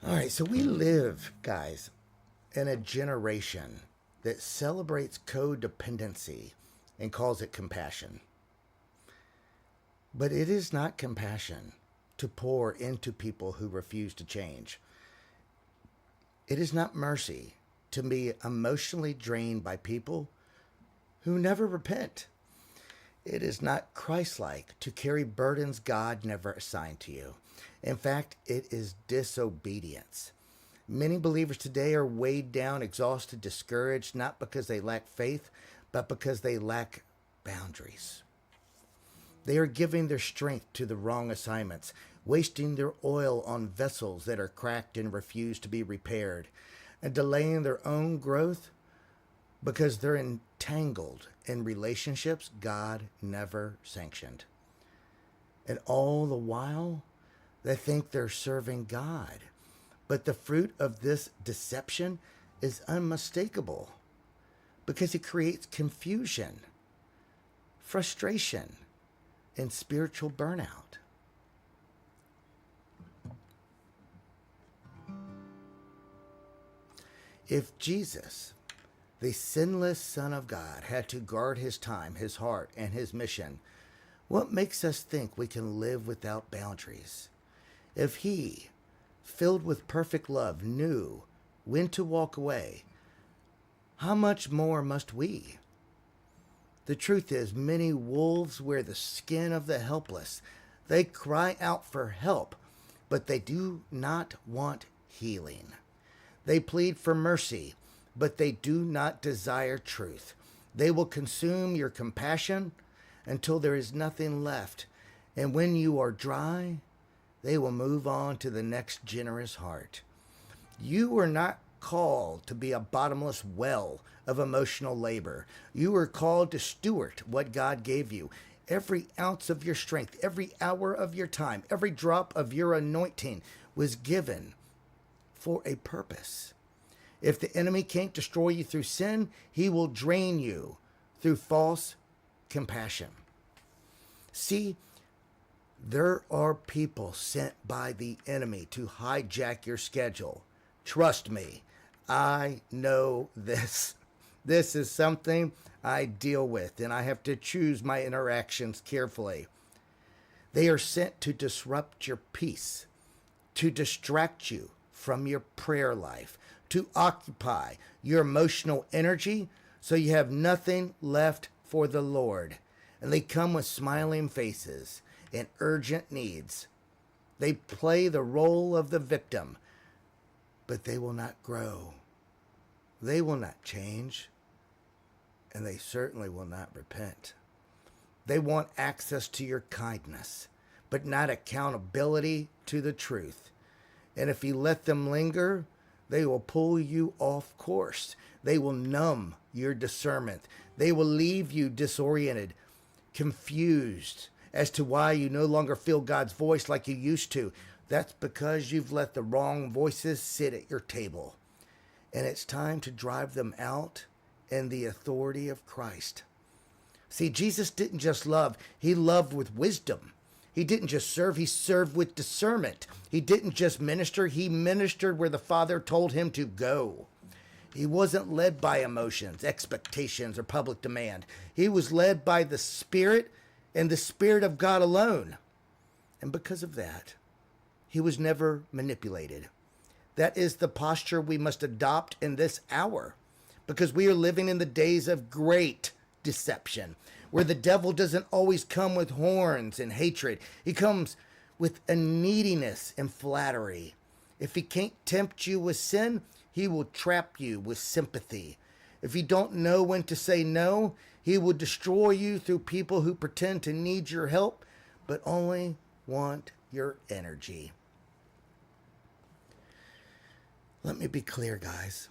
All right, so we live, guys, in a generation that celebrates codependency and calls it compassion. But it is not compassion to pour into people who refuse to change. It is not mercy to be emotionally drained by people who never repent. It is not Christ-like to carry burdens God never assigned to you. In fact, it is disobedience. Many believers today are weighed down, exhausted, discouraged, not because they lack faith, but because they lack boundaries. They are giving their strength to the wrong assignments, wasting their oil on vessels that are cracked and refuse to be repaired, and delaying their own growth because they're entangled in relationships God never sanctioned. And all the while, they think they're serving God. But the fruit of this deception is unmistakable because it creates confusion, frustration, and spiritual burnout. If Jesus, the sinless Son of God, had to guard his time, his heart, and his mission, what makes us think we can live without boundaries? If he, filled with perfect love, knew when to walk away, how much more must we? The truth is, many wolves wear the skin of the helpless. They cry out for help, but they do not want healing. They plead for mercy, but they do not desire truth. They will consume your compassion until there is nothing left. And when you are dry, they will move on to the next generous heart. You are not called to be a bottomless well of emotional labor. You are called to steward what God gave you. Every ounce of your strength, every hour of your time, every drop of your anointing was given for a purpose. If the enemy can't destroy you through sin, he will drain you through false compassion. See, there are people sent by the enemy to hijack your schedule. Trust me, I know this. This is something I deal with, and I have to choose my interactions carefully. They are sent to disrupt your peace, to distract you from your prayer life, to occupy your emotional energy so you have nothing left for the Lord. And they come with smiling faces and urgent needs. They play the role of the victim, but they will not grow. They will not change, and they certainly will not repent. They want access to your kindness, but not accountability to the truth. And if you let them linger, they will pull you off course. They will numb your discernment. They will leave you disoriented, confused as to why you no longer feel God's voice like you used to. That's because you've let the wrong voices sit at your table. And it's time to drive them out in the authority of Christ. See, Jesus didn't just love, he loved with wisdom. He didn't just serve, he served with discernment. He didn't just minister, he ministered where the Father told him to go. He wasn't led by emotions, expectations, or public demand. He was led by the Spirit and the Spirit of God alone. And because of that, he was never manipulated. That is the posture we must adopt in this hour, because we are living in the days of great deception, where the devil doesn't always come with horns and hatred. He comes with a neediness and flattery. If he can't tempt you with sin, he will trap you with sympathy. If you don't know when to say no, he will destroy you through people who pretend to need your help, but only want your energy. Let me be clear, guys.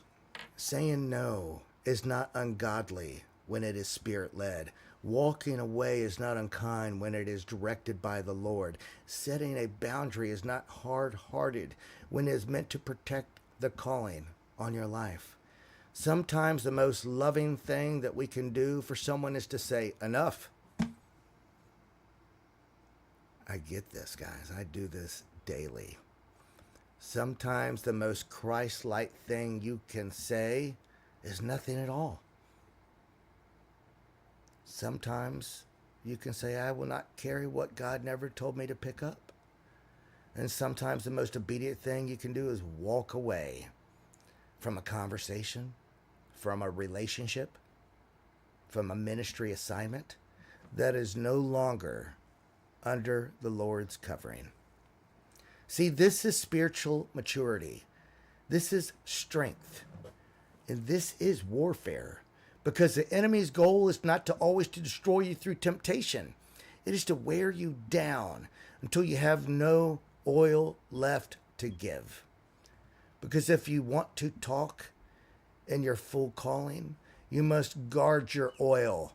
Saying no is not ungodly when it is Spirit-led. Walking away is not unkind when it is directed by the Lord. Setting a boundary is not hard-hearted when it is meant to protect the calling on your life. Sometimes the most loving thing that we can do for someone is to say, enough. I get this, guys. I do this daily. Sometimes the most Christ-like thing you can say is nothing at all. Sometimes you can say, I will not carry what God never told me to pick up. And sometimes the most obedient thing you can do is walk away from a conversation, from a relationship, from a ministry assignment that is no longer under the Lord's covering. See, this is spiritual maturity. This is strength. And this is warfare. Because the enemy's goal is not to always to destroy you through temptation. It is to wear you down until you have no oil left to give. Because if you want to talk in your full calling, you must guard your oil,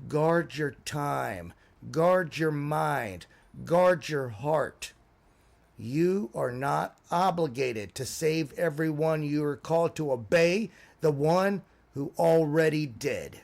guard your time, guard your mind, guard your heart. You are not obligated to save everyone. You are called to obey the one who already did.